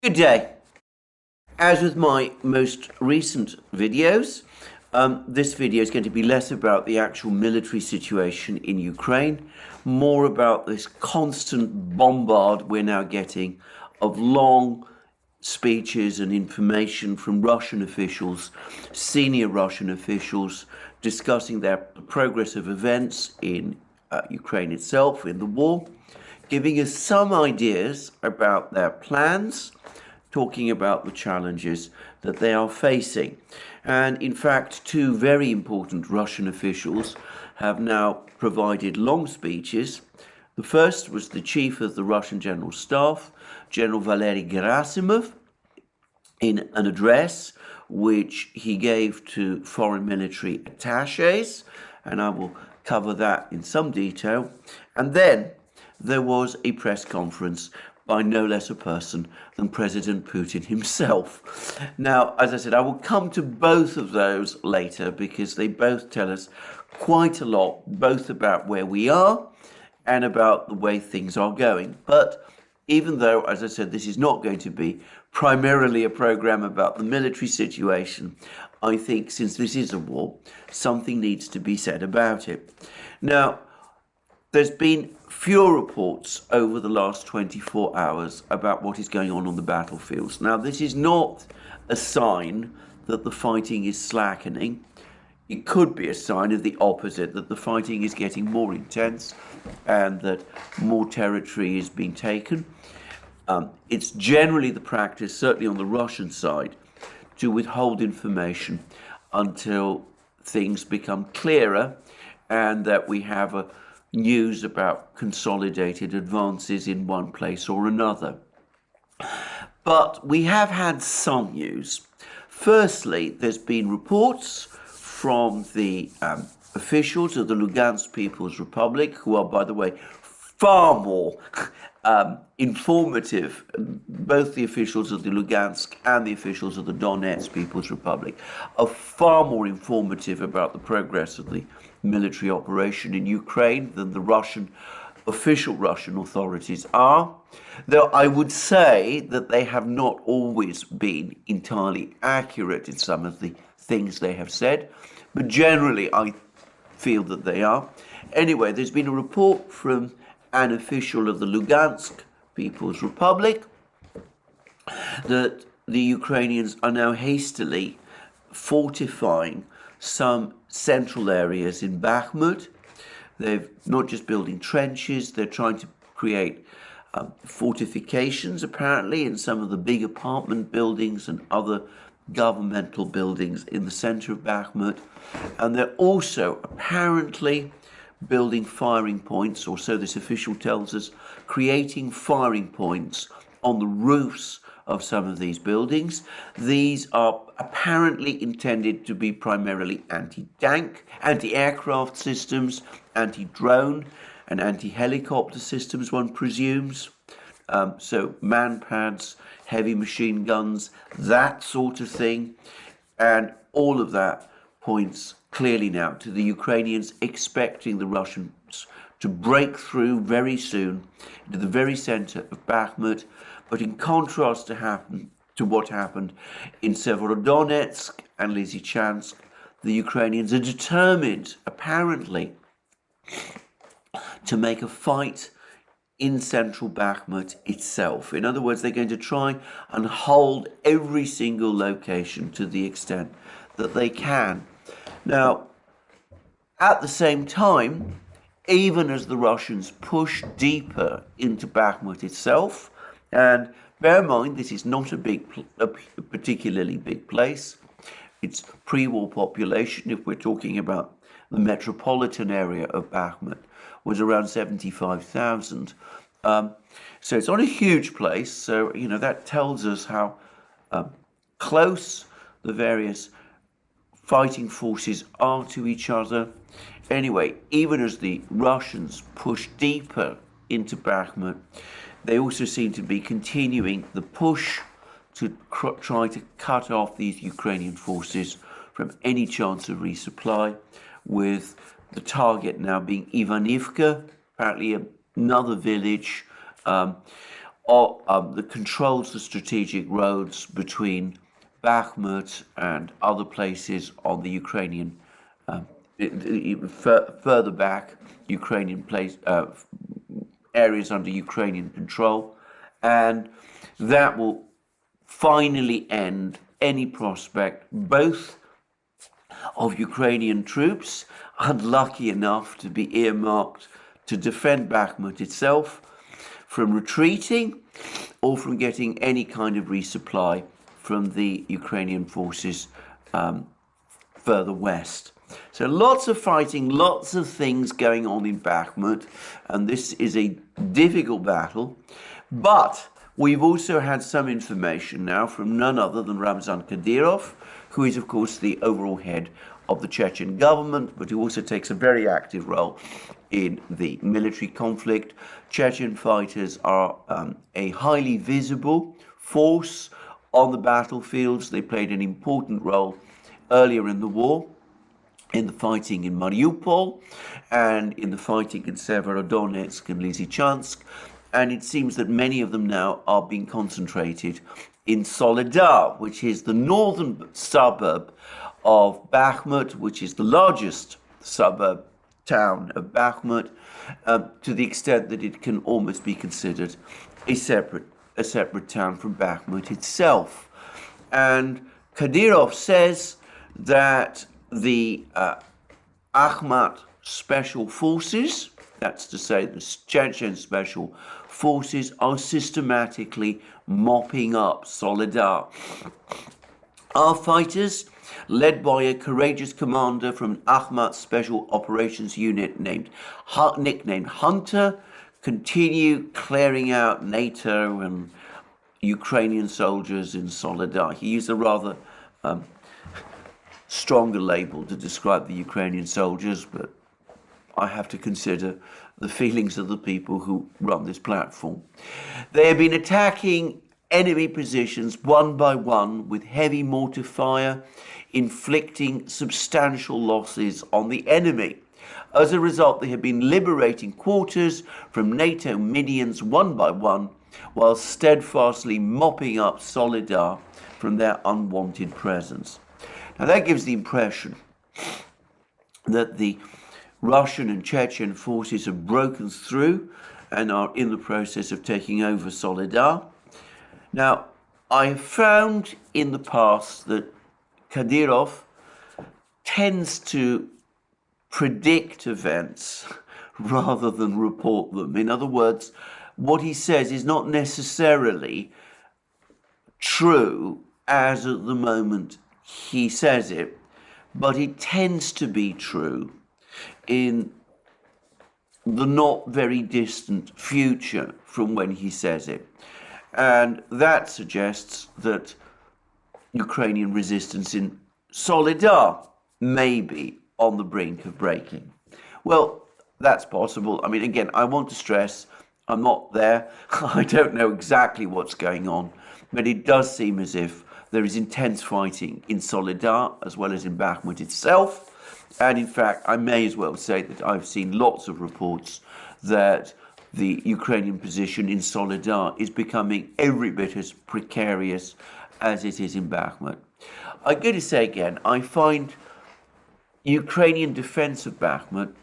Good day. As with my most recent videos, this video is going to be less about the actual military situation in Ukraine, more about this constant bombard we're now getting of long speeches and information from Russian officials, senior Russian officials, discussing their progress of events in Ukraine itself, in the war, giving us some ideas about their plans, talking about the challenges that they are facing. And in fact, two very important Russian officials have now provided long speeches. The first was the chief of the Russian General Staff, General Valery Gerasimov, in an address which he gave to foreign military attaches, and I will cover that in some detail. And then there was a press conference by no less a person than President Putin himself. Now, as I said, I will come to both of those later because they both tell us quite a lot, both about where we are and about the way things are going. But even though, as I said, this is not going to be primarily a program about the military situation, I think since this is a war, something needs to be said about it. Now, there's been fewer reports over the last 24 hours about what is going on the battlefields. Now, this is not a sign that the fighting is slackening. It could be a sign of the opposite, that the fighting is getting more intense and that more territory is being taken. It's generally the practice, certainly on the Russian side, to withhold information until things become clearer and that we have news about consolidated advances in one place or another. But we have had some news. Firstly, there's been reports from the officials of the Lugansk People's Republic, who are, by the way, far more informative, both the officials of the Lugansk and the officials of the Donetsk People's Republic are far more informative about the progress of the military operation in Ukraine than the official Russian authorities are. Though I would say that they have not always been entirely accurate in some of the things they have said, but generally I feel that they are. Anyway, there's been a report from an official of the Lugansk People's Republic that the Ukrainians are now hastily fortifying some central areas in Bakhmut. They're not just building trenches, they're trying to create fortifications, apparently, in some of the big apartment buildings and other governmental buildings in the center of Bakhmut. And they're also apparently building firing points, or so this official tells us, creating firing points on the roofs of some of these buildings. These are apparently intended to be primarily anti-tank, anti-aircraft systems, anti-drone and anti-helicopter systems, one presumes. So man-pads, heavy machine guns, that sort of thing. And all of that points clearly now to the Ukrainians expecting the Russians to break through very soon into the very center of Bakhmut. But in contrast to what happened in Severodonetsk and Lysychansk, the Ukrainians are determined, apparently, to make a fight in central Bakhmut itself. In other words, they're going to try and hold every single location to the extent that they can. Now, at the same time, even as the Russians push deeper into Bakhmut itself, and bear in mind, this is not a particularly big place. Its pre-war population, if we're talking about the metropolitan area of Bakhmut, was around 75,000. So it's not a huge place. So, that tells us how close the various fighting forces are to each other. Anyway, even as the Russians push deeper into Bakhmut, they also seem to be continuing the push to try to cut off these Ukrainian forces from any chance of resupply, with the target now being Ivanivka, apparently another village that controls the strategic roads between Bakhmut and other places on the Ukrainian, further back, Ukrainian areas under Ukrainian control, and that will finally end any prospect both of Ukrainian troops unlucky enough to be earmarked to defend Bakhmut itself from retreating or from getting any kind of resupply from the Ukrainian forces further west. So lots of fighting, lots of things going on in Bakhmut, and this is a difficult battle. But we've also had some information now from none other than Ramzan Kadyrov, who is, of course, the overall head of the Chechen government, but who also takes a very active role in the military conflict. Chechen fighters are a highly visible force on the battlefields. They played an important role earlier in the war, in the fighting in Mariupol, and in the fighting in Severodonetsk and Lysychansk. And it seems that many of them now are being concentrated in Soledar, which is the northern suburb of Bakhmut, which is the largest suburb town of Bakhmut, to the extent that it can almost be considered a separate town from Bakhmut itself. And Kadyrov says that the Akhmat Special Forces, that's to say the Chechen Special Forces, are systematically mopping up Soledar. Our fighters, led by a courageous commander from Akhmat Special Operations Unit nicknamed Hunter, continue clearing out NATO and Ukrainian soldiers in Soledar. He used a rather stronger label to describe the Ukrainian soldiers, but I have to consider the feelings of the people who run this platform. They have been attacking enemy positions one by one with heavy mortar fire, inflicting substantial losses on the enemy. As a result, they have been liberating quarters from NATO minions one by one, while steadfastly mopping up Soledar from their unwanted presence. Now that gives the impression that the Russian and Chechen forces have broken through and are in the process of taking over Soledar. Now, I have found in the past that Kadyrov tends to predict events rather than report them. In other words, what he says is not necessarily true as at the moment he says it, but it tends to be true in the not very distant future from when he says it. And that suggests that Ukrainian resistance in Soledar may be on the brink of breaking. Well, that's possible. I mean, again, I want to stress, I'm not there. I don't know exactly what's going on, but it does seem as if there is intense fighting in Soledar as well as in Bakhmut itself. And in fact, I may as well say that I've seen lots of reports that the Ukrainian position in Soledar is becoming every bit as precarious as it is in Bakhmut. I'm going to say again, I find Ukrainian defense of Bakhmut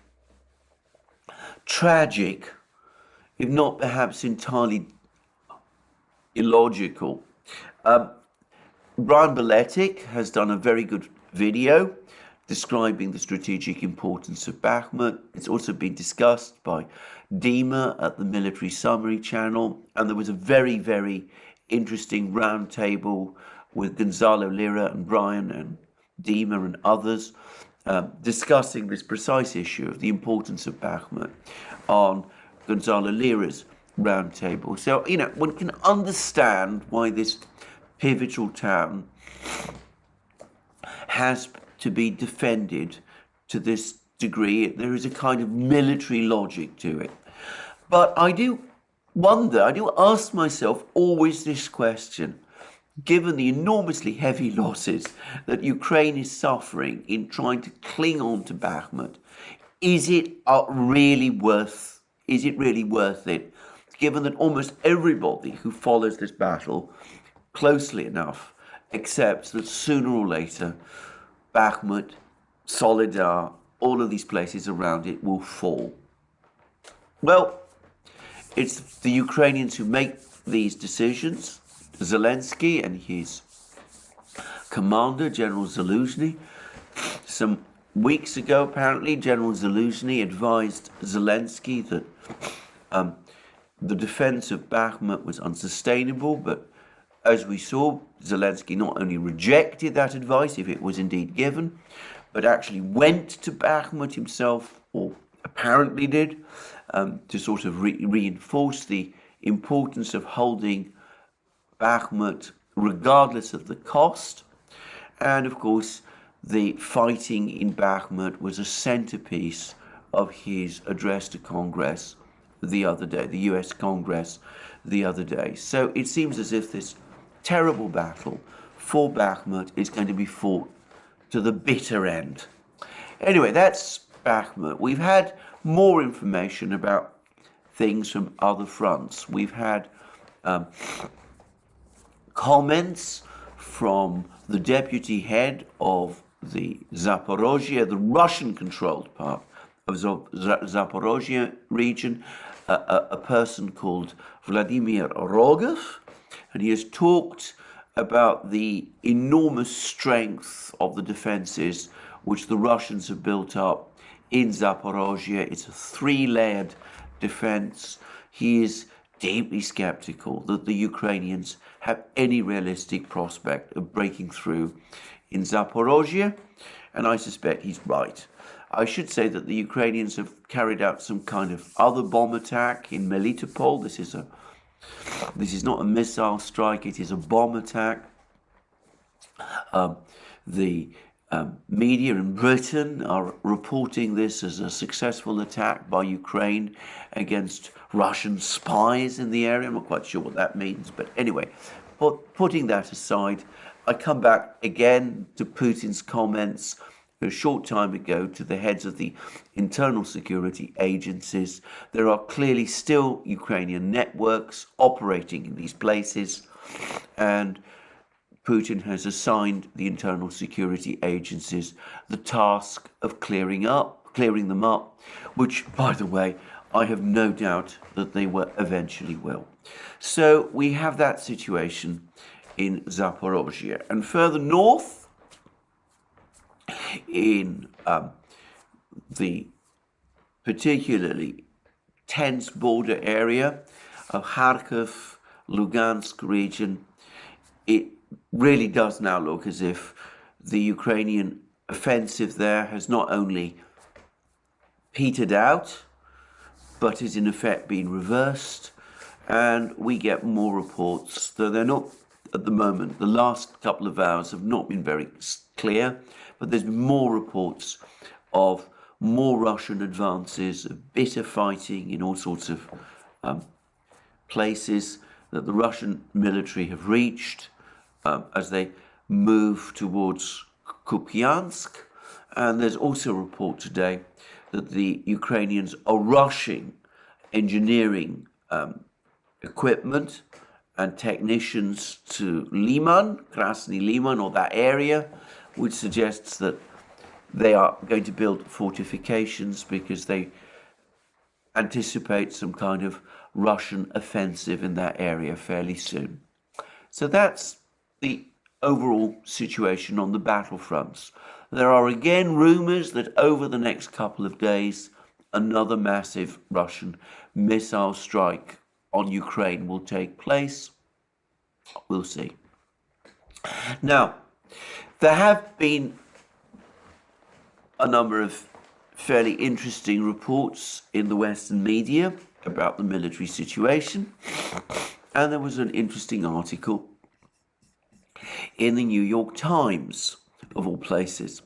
tragic, if not perhaps entirely illogical. Brian Beletic has done a very good video describing the strategic importance of Bakhmut. It's also been discussed by Dima at the Military Summary channel, and there was a very, very interesting roundtable with Gonzalo Lira and Brian and Dima and others discussing this precise issue of the importance of Bakhmut on Gonzalo Lira's roundtable. So, one can understand why this pivotal town has to be defended to this degree. There is a kind of military logic to it. But I do ask myself always this question, given the enormously heavy losses that Ukraine is suffering in trying to cling on to Bakhmut, is it really worth it given that almost everybody who follows this battle closely enough accepts that sooner or later Bakhmut, Soledar, all of these places around it will fall. Well, it's the Ukrainians who make these decisions. Zelensky and his commander, General Zaluzhny. Some weeks ago, apparently, General Zaluzhny advised Zelensky that the defense of Bakhmut was unsustainable, but as we saw, Zelensky not only rejected that advice, if it was indeed given, but actually went to Bakhmut himself, or apparently did, to sort of reinforce the importance of holding Bakhmut regardless of the cost. And of course, the fighting in Bakhmut was a centerpiece of his address to Congress the other day, the US Congress the other day. So it seems as if this terrible battle for Bakhmut is going to be fought to the bitter end. Anyway, that's Bakhmut. We've had more information about things from other fronts. We've had comments from the deputy head of the Zaporozhye, the Russian-controlled part of Zaporozhye region, a person called Vladimir Rogov, and he has talked about the enormous strength of the defenses which the Russians have built up in Zaporozhye. It's a three-layered defense. He is deeply skeptical that the Ukrainians have any realistic prospect of breaking through in Zaporozhye, and I suspect he's right. I should say that the Ukrainians have carried out some kind of other bomb attack in Melitopol. This is not a missile strike, it is a bomb attack. The media in Britain are reporting this as a successful attack by Ukraine against Russian spies in the area. I'm not quite sure what that means, but anyway, putting that aside, I come back again to Putin's comments a short time ago to the heads of the internal security agencies. There are clearly still Ukrainian networks operating in these places, and Putin has assigned the internal security agencies the task of clearing them up, which, by the way, I have no doubt that they will eventually will. So we have that situation in Zaporozhye. And further north, in the particularly tense border area of Kharkiv, Lugansk region, it really does now look as if the Ukrainian offensive there has not only petered out, but is in effect being reversed. And we get more reports, though they're not at the moment. The last couple of hours have not been very clear, but there's been more reports of more Russian advances, of bitter fighting in all sorts of places that the Russian military have reached as they move towards Kupiansk. And there's also a report today that the Ukrainians are rushing engineering equipment and technicians to Liman, Krasny Liman, or that area, which suggests that they are going to build fortifications because they anticipate some kind of Russian offensive in that area fairly soon. So that's the overall situation on the battlefronts. There are again rumors that over the next couple of days, another massive Russian missile strike on Ukraine will take place. We'll see. Now, there have been a number of fairly interesting reports in the Western media about the military situation, and there was an interesting article in the New York Times, of all places,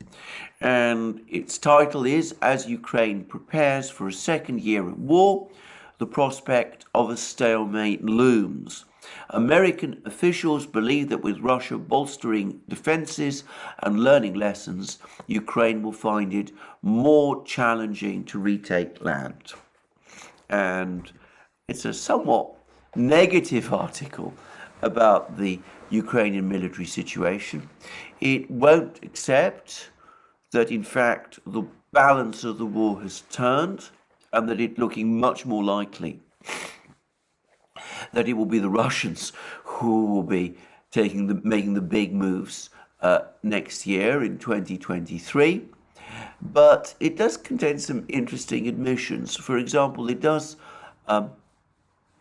and its title is, "As Ukraine Prepares for a Second Year at War, the Prospect of a Stalemate Looms. American officials believe that with Russia bolstering defenses and learning lessons, Ukraine will find it more challenging to retake land." And it's a somewhat negative article about the Ukrainian military situation. It won't accept that, in fact, the balance of the war has turned and that it's looking much more likely that it will be the Russians who will be making the big moves next year in 2023. But it does contain some interesting admissions. For example, it does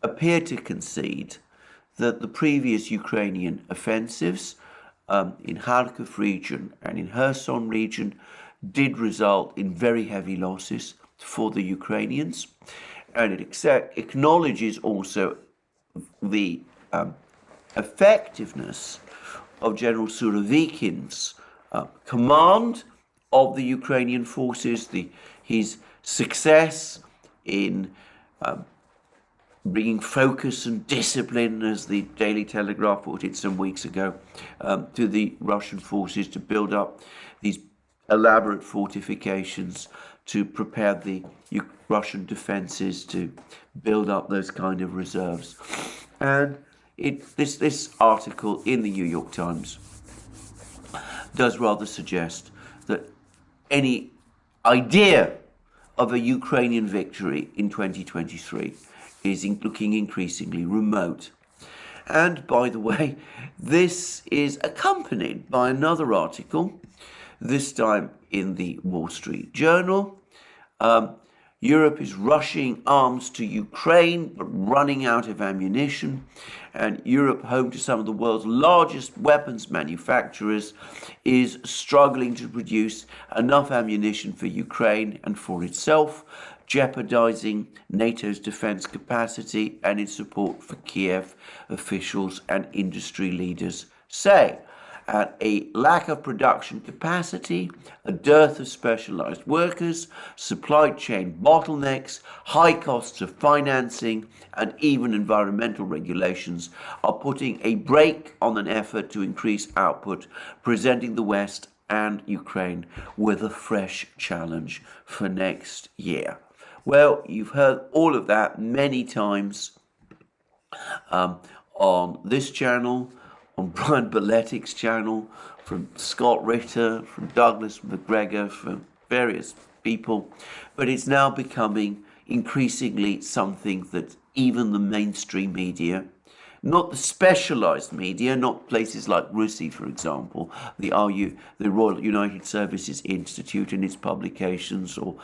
appear to concede that the previous Ukrainian offensives in Kharkiv region and in Kherson region did result in very heavy losses for the Ukrainians. And it acknowledges also the effectiveness of General Surovikin's command of the Ukrainian forces, his success in bringing focus and discipline, as the Daily Telegraph put it some weeks ago, to the Russian forces to build up these elaborate fortifications, to prepare the Russian defenses, to build up those kind of reserves. And this article in the New York Times does rather suggest that any idea of a Ukrainian victory in 2023 is looking increasingly remote. And by the way, this is accompanied by another article, this time in the Wall Street Journal. Europe is rushing arms to Ukraine, but running out of ammunition. And Europe, home to some of the world's largest weapons manufacturers, is struggling to produce enough ammunition for Ukraine and for itself, jeopardizing NATO's defense capacity and its support for Kiev, officials and industry leaders say. And a lack of production capacity, a dearth of specialized workers, supply chain bottlenecks, high costs of financing, and even environmental regulations are putting a brake on an effort to increase output, presenting the West and Ukraine with a fresh challenge for next year. Well, you've heard all of that many times on this channel, on Brian Balletic's channel, from Scott Ritter, from Douglas McGregor, from various people. But it's now becoming increasingly something that even the mainstream media, not the specialized media, not places like RUSI, for example, the Royal United Services Institute and its publications, or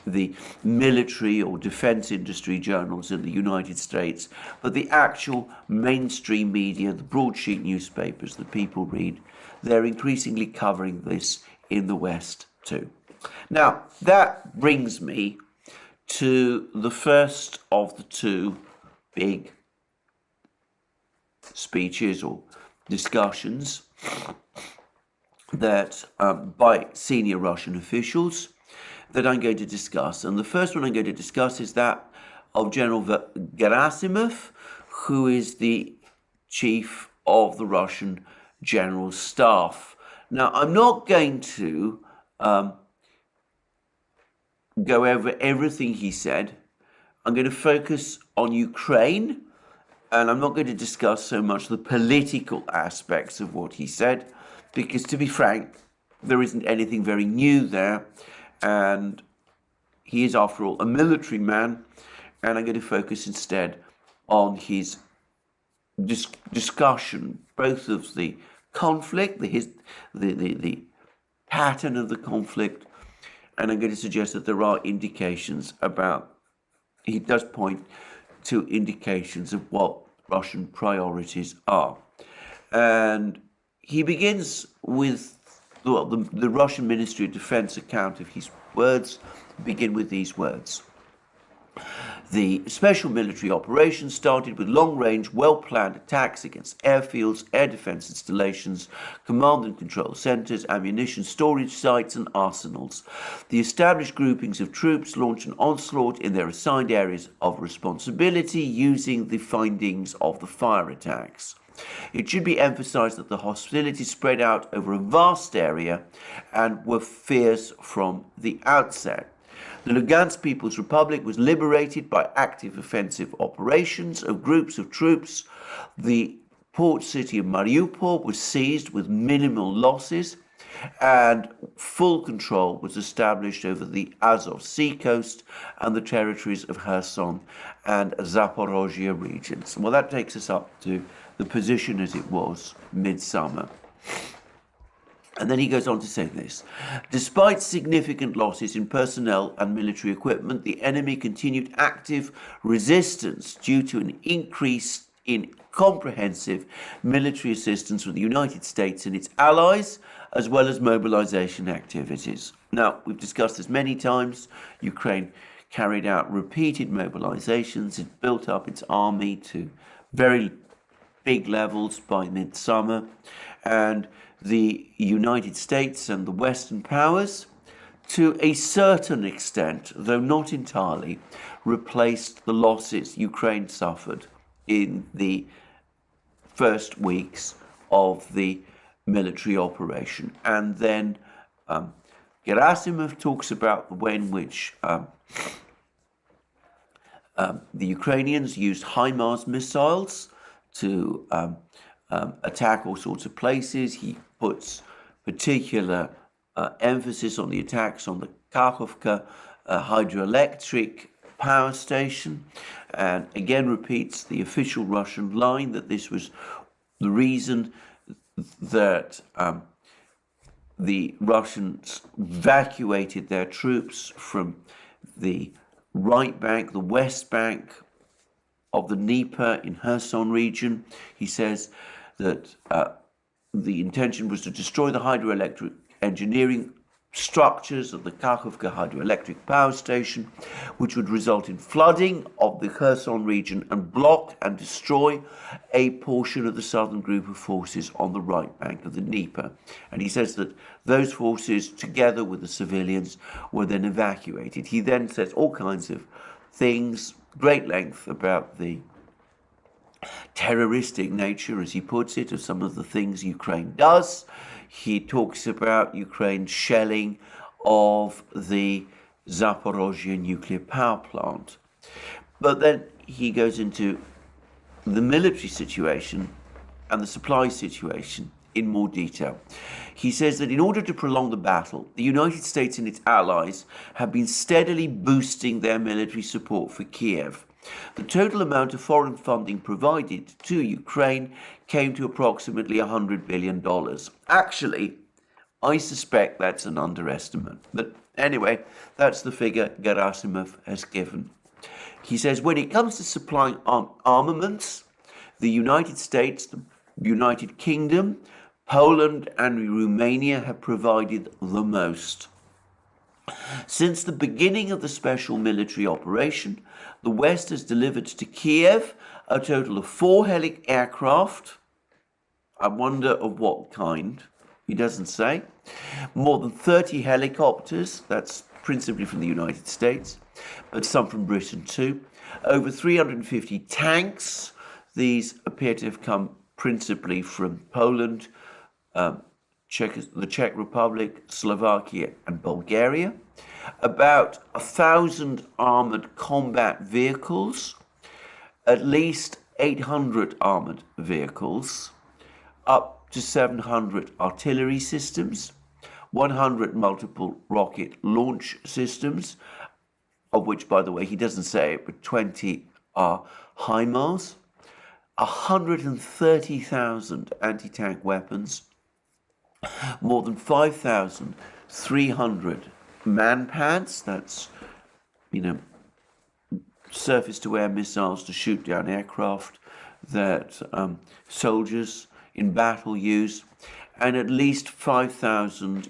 the military or defense industry journals in the United States, but the actual mainstream media, the broadsheet newspapers that people read, they're increasingly covering this in the West too. Now, that brings me to the first of the two big speeches or discussions that by senior Russian officials that I'm going to discuss. And the first one I'm going to discuss is that of General Gerasimov, who is the chief of the Russian General Staff. Now, I'm not going to go over everything he said. I'm going to focus on Ukraine, and I'm not going to discuss so much the political aspects of what he said, because to be frank, there isn't anything very new there. And he is, after all, a military man. And I'm going to focus instead on his discussion, both of the conflict, the pattern of the conflict. And I'm going to suggest that there are indications about, he does point to indications of what Russian priorities are. And he begins with the Russian Ministry of Defense account of his words, begin with these words. The special military operation started with long-range, well-planned attacks against airfields, air defense installations, command and control centers, ammunition storage sites, and arsenals. The established groupings of troops launched an onslaught in their assigned areas of responsibility using the findings of the fire attacks. It should be emphasized that the hostilities spread out over a vast area and were fierce from the outset. The Lugansk People's Republic was liberated by active offensive operations of groups of troops. The port city of Mariupol was seized with minimal losses, and full control was established over the Azov Sea coast and the territories of Kherson and Zaporozhye regions. Well, that takes us up to the position as it was midsummer. And then he goes on to say this: despite significant losses in personnel and military equipment, the enemy continued active resistance due to an increase in comprehensive military assistance from the United States and its allies, as well as mobilization activities. Now, we've discussed this many times. Ukraine carried out repeated mobilizations. It built up its army to very big levels by midsummer, and the United States and the Western powers, to a certain extent, though not entirely, replaced the losses Ukraine suffered in the first weeks of the military operation. And then Gerasimov talks about the way in which the Ukrainians used HIMARS missiles to attack all sorts of places. He puts particular emphasis on the attacks on the Kakhovka hydroelectric power station, and again repeats the official Russian line that this was the reason that the Russians evacuated their troops from the right bank, the west bank of the Dnieper in Kherson region. He says that the intention was to destroy the hydroelectric engineering structures of the Kakhovka hydroelectric power station, which would result in flooding of the Kherson region and block and destroy a portion of the southern group of forces on the right bank of the Dnieper. And he says that those forces, together with the civilians, were then evacuated. He then says all kinds of things, great length, about the terroristic nature, as he puts it, of some of the things Ukraine does. He talks about Ukraine's shelling of the Zaporozhye nuclear power plant. But then he goes into the military situation and the supply situation in more detail. He says that in order to prolong the battle, the United States and its allies have been steadily boosting their military support for Kiev. The total amount of foreign funding provided to Ukraine came to approximately $100 billion. Actually, I suspect that's an underestimate. But anyway, that's the figure Gerasimov has given. He says when it comes to supplying armaments, the United States, the United Kingdom, Poland and Romania have provided the most. Since the beginning of the special military operation, the West has delivered to Kiev a total of 4 aircraft. I wonder of what kind. He doesn't say. More than 30 helicopters, that's principally from the United States, but some from Britain too. Over 350 tanks. These appear to have come principally from Poland, the Czech Republic, Slovakia and Bulgaria. About 1,000 armoured combat vehicles, at least 800 armoured vehicles, up to 700 artillery systems, 100 multiple rocket launch systems, of which, by the way, he doesn't say it, but 20 are HIMARS, 130,000 anti-tank weapons, more than 5,300 man-pads, that's, surface-to-air missiles to shoot down aircraft that soldiers in battle use, and at least 5,000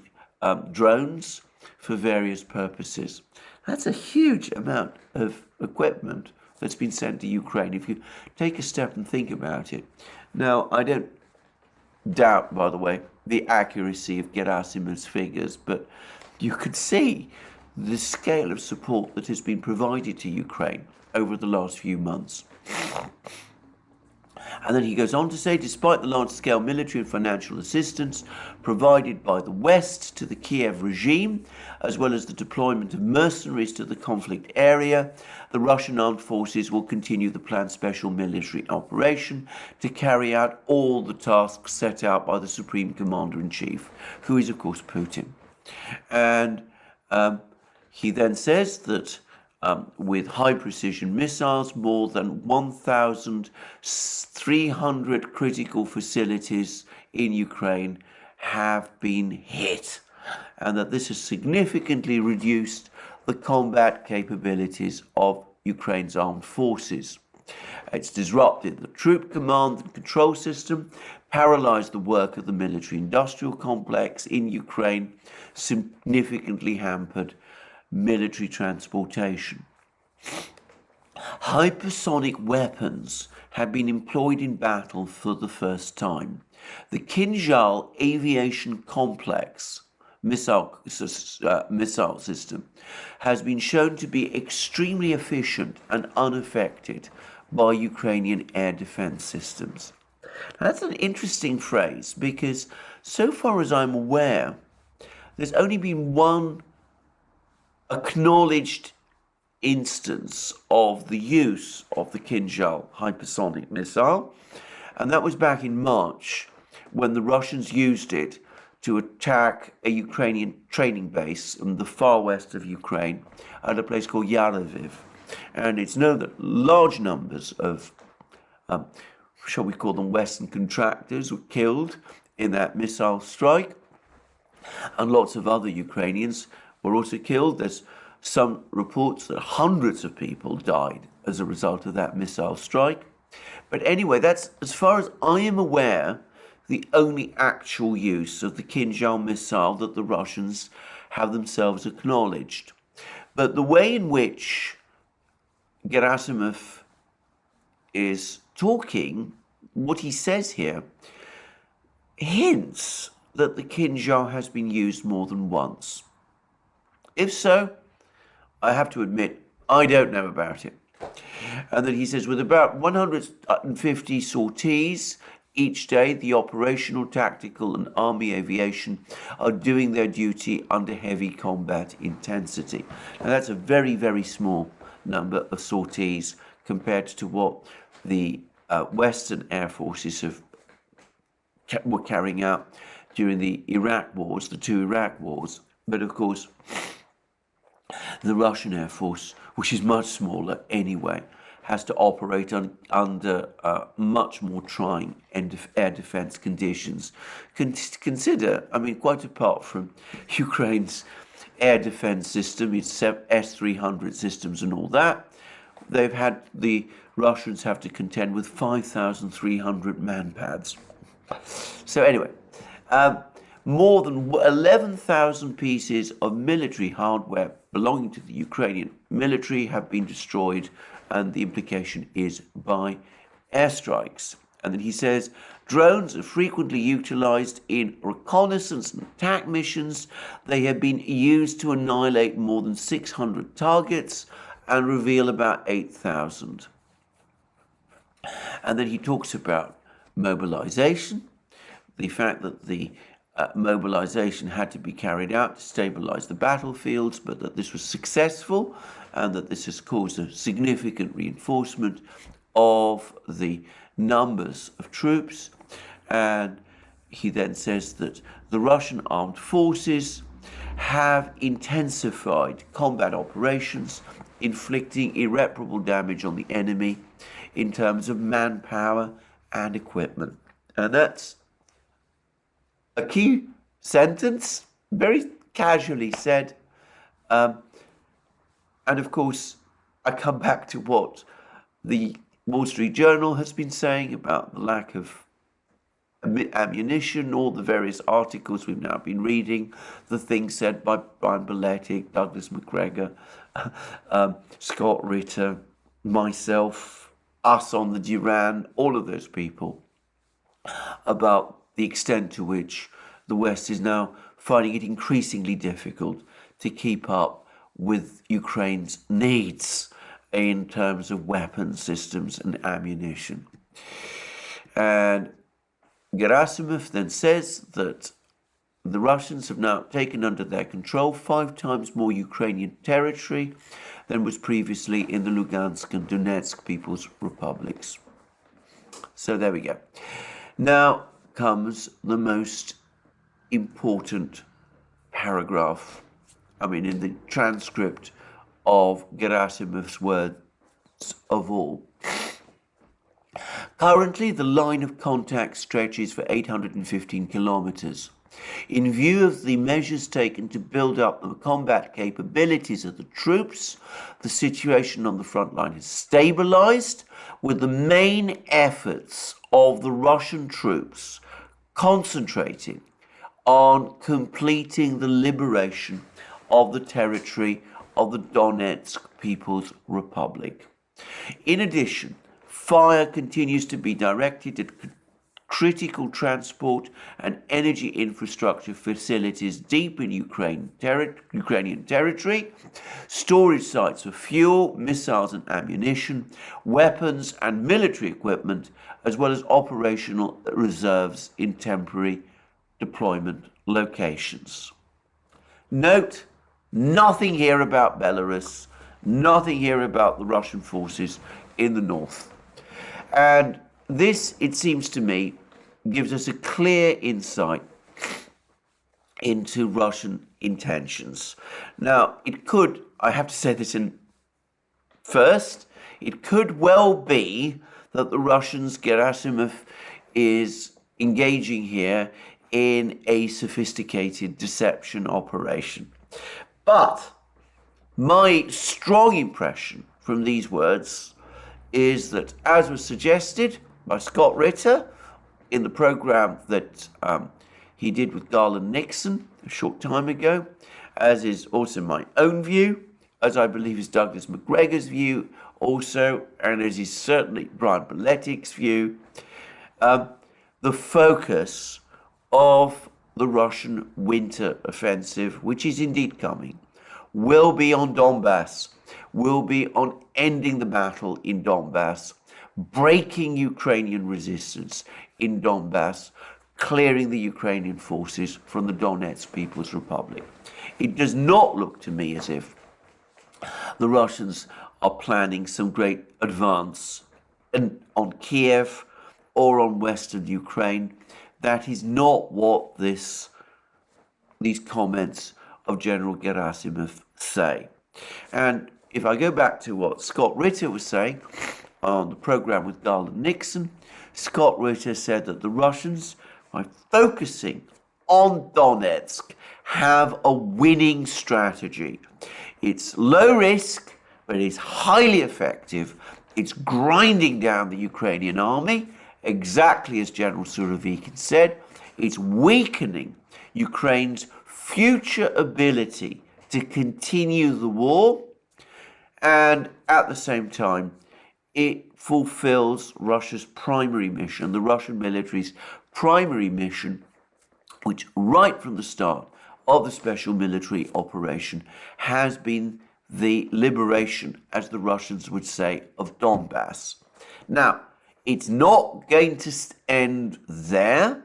drones for various purposes. That's a huge amount of equipment that's been sent to Ukraine, if you take a step and think about it. Now, I don't doubt, by the way, the accuracy of Gerasimov's figures, but you could see the scale of support that has been provided to Ukraine over the last few months. And then he goes on to say, despite the large-scale military and financial assistance provided by the West to the Kiev regime, as well as the deployment of mercenaries to the conflict area, the Russian armed forces will continue the planned special military operation to carry out all the tasks set out by the Supreme Commander-in-Chief, who is, of course, Putin. And he then says that with high-precision missiles, more than 1,300 critical facilities in Ukraine have been hit, and that this has significantly reduced the combat capabilities of Ukraine's armed forces. It's disrupted the troop command and control system, paralyzed the work of the military-industrial complex in Ukraine, significantly hampered military transportation. Hypersonic weapons have been employed in battle for the first time. The Kinzhal aviation complex missile system has been shown to be extremely efficient and unaffected by Ukrainian air defense systems. Now, that's an interesting phrase because, so far as I'm aware, there's only been one acknowledged instance of the use of the Kinzhal hypersonic missile, and that was back in March when the Russians used it to attack a Ukrainian training base in the far west of Ukraine at a place called Yaroslavl. And it's known that large numbers of, shall we call them Western contractors, were killed in that missile strike, and lots of other Ukrainians were also killed. There's some reports that hundreds of people died as a result of that missile strike. But anyway, that's, as far as I am aware, the only actual use of the Kinzhal missile that the Russians have themselves acknowledged. But the way in which Gerasimov is talking, what he says here, hints that the Kinzhal has been used more than once. If so, I have to admit, I don't know about it. And then he says, with about 150 sorties each day, the operational, tactical, and army aviation are doing their duty under heavy combat intensity. Now, that's a very, very small number of sorties compared to what the Western air forces were carrying out during the Iraq wars, the two Iraq wars. But of course, the Russian Air Force, which is much smaller anyway, has to operate under much more trying air defense conditions. Consider, I mean, quite apart from Ukraine's air defense system, its S-300 systems and all that, the Russians have to contend with 5,300 man-pads. So anyway, more than 11,000 pieces of military hardware belonging to the Ukrainian military have been destroyed, and the implication is by airstrikes. And then he says, drones are frequently utilized in reconnaissance and attack missions. They have been used to annihilate more than 600 targets and reveal about 8,000. And then he talks about mobilization, the fact that the mobilization had to be carried out to stabilize the battlefields, but that this was successful and that this has caused a significant reinforcement of the numbers of troops. And he then says that the Russian armed forces have intensified combat operations, inflicting irreparable damage on the enemy in terms of manpower and equipment. And that's a key sentence, very casually said. And of course, I come back to what the Wall Street Journal has been saying about the lack of ammunition, all the various articles we've now been reading, the things said by Brian Beletic, Douglas McGregor, Scott Ritter, myself, us on the Duran, all of those people, about the extent to which the West is now finding it increasingly difficult to keep up with Ukraine's needs in terms of weapon systems and ammunition. And Gerasimov then says that the Russians have now taken under their control 5 times more Ukrainian territory than was previously in the Lugansk and Donetsk People's Republics. So there we go. Now comes the most important paragraph, in the transcript of Gerasimov's words of all. Currently, the line of contact stretches for 815 kilometers. In view of the measures taken to build up the combat capabilities of the troops, the situation on the front line has stabilized, with the main efforts of the Russian troops concentrating on completing the liberation of the territory of the Donetsk People's Republic. In addition, fire continues to be directed at critical transport and energy infrastructure facilities deep in Ukrainian territory, storage sites for fuel, missiles and ammunition, weapons and military equipment, as well as operational reserves in temporary deployment locations. Note, nothing here about Belarus, nothing here about the Russian forces in the north. And this, it seems to me, gives us a clear insight into Russian intentions. Now, it could, I have to say this in first, it could well be that the Russians, Gerasimov, is engaging here in a sophisticated deception operation. But my strong impression from these words is that, as was suggested by Scott Ritter in the program that he did with Garland Nixon a short time ago, as is also my own view, as I believe is Douglas McGregor's view also, and as is certainly Brian Paletik's view, the focus of the Russian winter offensive, which is indeed coming, will be on Donbass, will be on ending the battle in Donbass, breaking Ukrainian resistance in Donbass, clearing the Ukrainian forces from the Donetsk People's Republic. It does not look to me as if the Russians are planning some great advance on Kiev or on western Ukraine. That is not what these comments of General Gerasimov say. And if I go back to what Scott Ritter was saying on the program with Garland Nixon, Scott Ritter said that the Russians, by focusing on Donetsk, have a winning strategy. It's low risk, but it's highly effective. It's grinding down the Ukrainian army, exactly as General Surovikin said. It's weakening Ukraine's future ability to continue the war, and at the same time, it fulfills Russia's primary mission, the Russian military's primary mission, which right from the start of the special military operation has been the liberation, as the Russians would say, of Donbass. Now, it's not going to end there.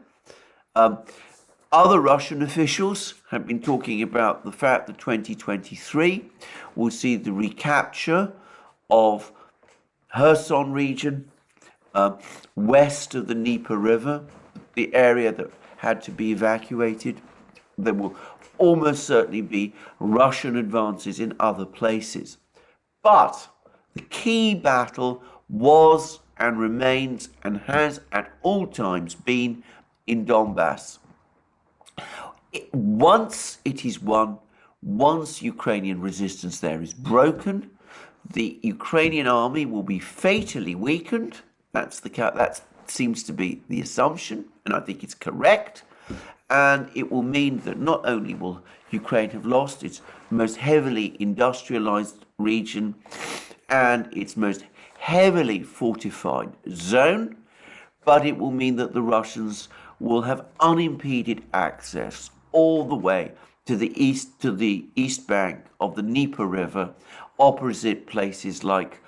Other Russian officials have been talking about the fact that 2023 will see the recapture of Kherson region, west of the Dnieper River, the area that had to be evacuated. There will almost certainly be Russian advances in other places. But the key battle was and remains and has at all times been in Donbass. Once it is won, once Ukrainian resistance there is broken, the Ukrainian army will be fatally weakened. That seems to be the assumption, and I think it's correct. And it will mean that not only will Ukraine have lost its most heavily industrialized region and its most heavily fortified zone, but it will mean that the Russians will have unimpeded access all the way to the east bank of the Dnieper River, opposite places like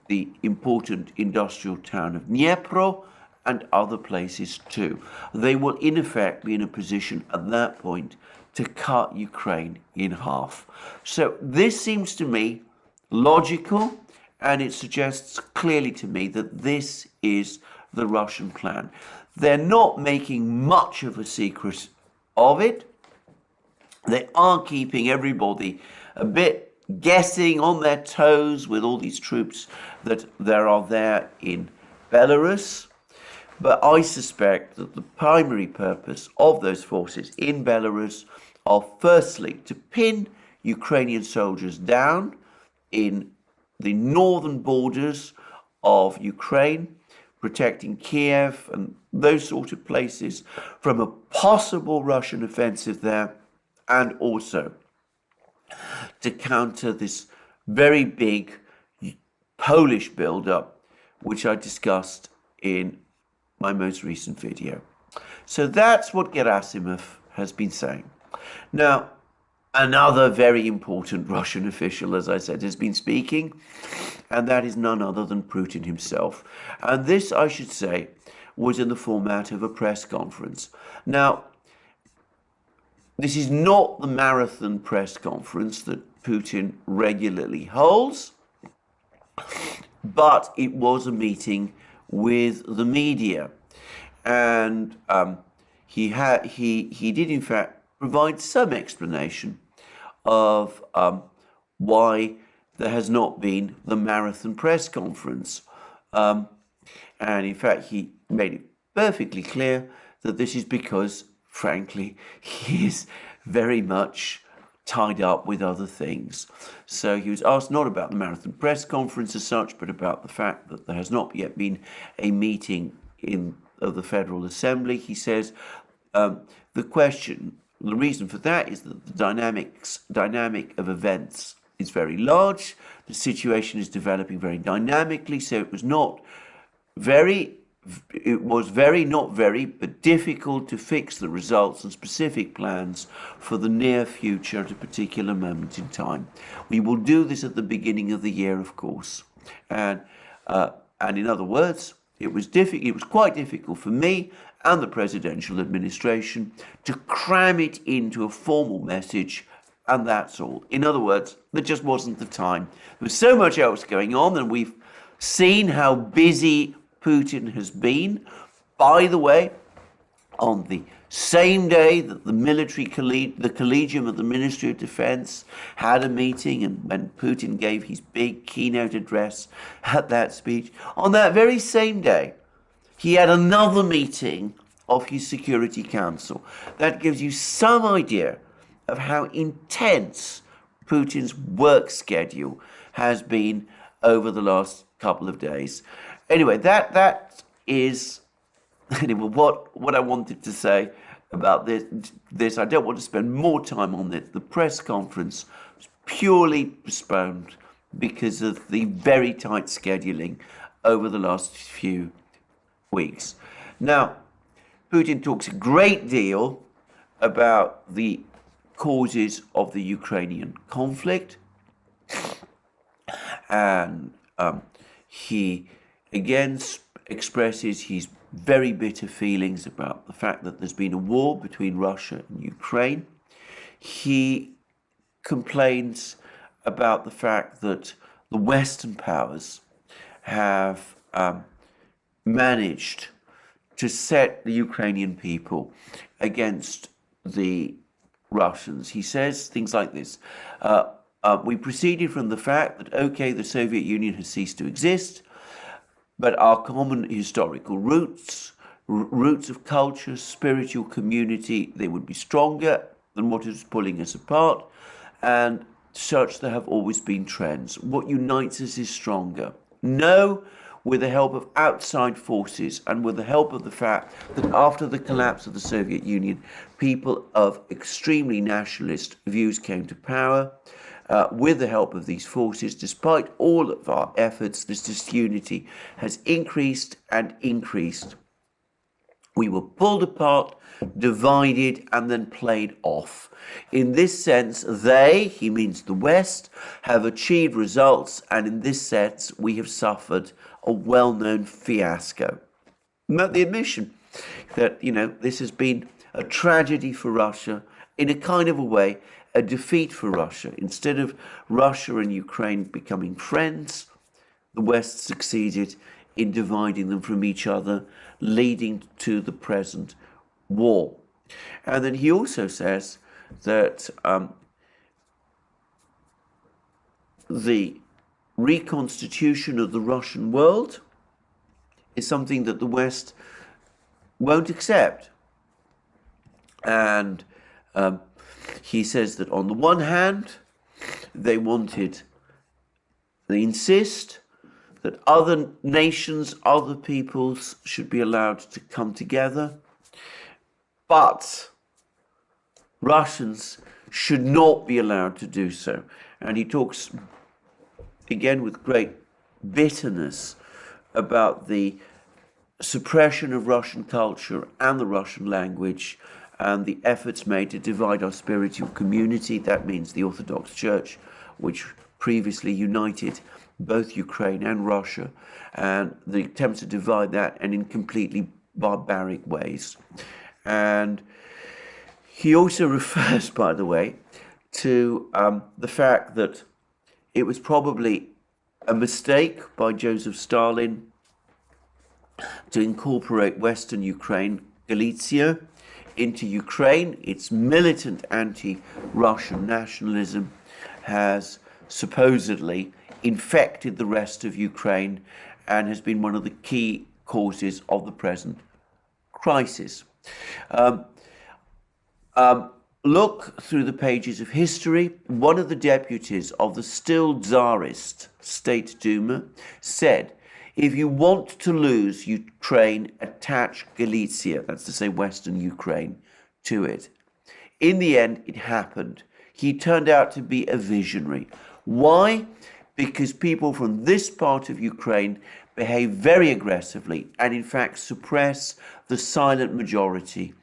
the important industrial town of Dnipro and other places too. They will in effect be in a position at that point to cut Ukraine in half. So this seems to me logical, and it suggests clearly to me that this is the Russian plan. They're not making much of a secret of it. They are keeping everybody a bit guessing on their toes with all these troops that there are there in Belarus. But I suspect that the primary purpose of those forces in Belarus are firstly to pin Ukrainian soldiers down in the northern borders of Ukraine, protecting Kiev and those sort of places from a possible Russian offensive there, and also to counter this very big Polish build-up, which I discussed in my most recent video. So that's what Gerasimov has been saying. Now, another very important Russian official, as I said, has been speaking, and that is none other than Putin himself. And this, I should say, was in the format of a press conference. Now, this is not the marathon press conference that Putin regularly holds, but it was a meeting with the media, and he did in fact provide some explanation of why there has not been the marathon press conference, and in fact he made it perfectly clear that this is because, frankly, he is very much tied up with other things. So he was asked not about the marathon press conference as such, but about the fact that there has not yet been a meeting of the Federal Assembly. He says the reason for that is that the dynamic of events is very large. The situation is developing very dynamically, so it was not very, but difficult to fix the results and specific plans for the near future at a particular moment in time. We will do this at the beginning of the year, of course. And in other words, it was quite difficult for me and the presidential administration to cram it into a formal message, and that's all. In other words, there just wasn't the time. There was so much else going on, and we've seen how busy Putin has been. By the way, on the same day that the Collegium of the Ministry of Defense had a meeting, and when Putin gave his big keynote address at that speech, on that very same day, he had another meeting of his Security Council. That gives you some idea of how intense Putin's work schedule has been over the last couple of days. Anyway, that is what I wanted to say about this. I don't want to spend more time on this. The press conference was purely postponed because of the very tight scheduling over the last few weeks. Now, Putin talks a great deal about the causes of the Ukrainian conflict, and he again expresses his very bitter feelings about the fact that there's been a war between Russia and Ukraine. He complains about the fact that the Western powers have managed to set the Ukrainian people against the Russians. He says things like this. We proceeded from the fact that, okay, the Soviet Union has ceased to exist, but our common historical roots of culture, spiritual community, they would be stronger than what is pulling us apart, and such there have always been trends. What unites us is stronger. No, with the help of outside forces and with the help of the fact that after the collapse of the Soviet Union, people of extremely nationalist views came to power. With the help of these forces, despite all of our efforts, this disunity has increased and increased. We were pulled apart, divided, and then played off. In this sense, they, he means the West, have achieved results, and in this sense, we have suffered a well-known fiasco. Not the admission that, this has been a tragedy for Russia, in a kind of a way, a defeat for Russia. Instead of Russia and Ukraine becoming friends, the West succeeded in dividing them from each other, leading to the present war. And then he also says that the reconstitution of the Russian world is something that the West won't accept. And he says that on the one hand, they insist that other nations, other peoples should be allowed to come together, but Russians should not be allowed to do so. And he talks, again with great bitterness, about the suppression of Russian culture and the Russian language, and the efforts made to divide our spiritual community. That means the Orthodox Church, which previously united both Ukraine and Russia, and the attempts to divide that, and in completely barbaric ways. And he also refers, by the way, to the fact that it was probably a mistake by Joseph Stalin to incorporate Western Ukraine, Galicia, into Ukraine. Its militant anti-Russian nationalism has supposedly infected the rest of Ukraine and has been one of the key causes of the present crisis. Look through the pages of history. One of the deputies of the still Tsarist State Duma said, if you want to lose Ukraine, attach Galicia, that's to say Western Ukraine, to it. In the end, it happened. He turned out to be a visionary. Why? Because people from this part of Ukraine behave very aggressively and in fact suppress the silent majority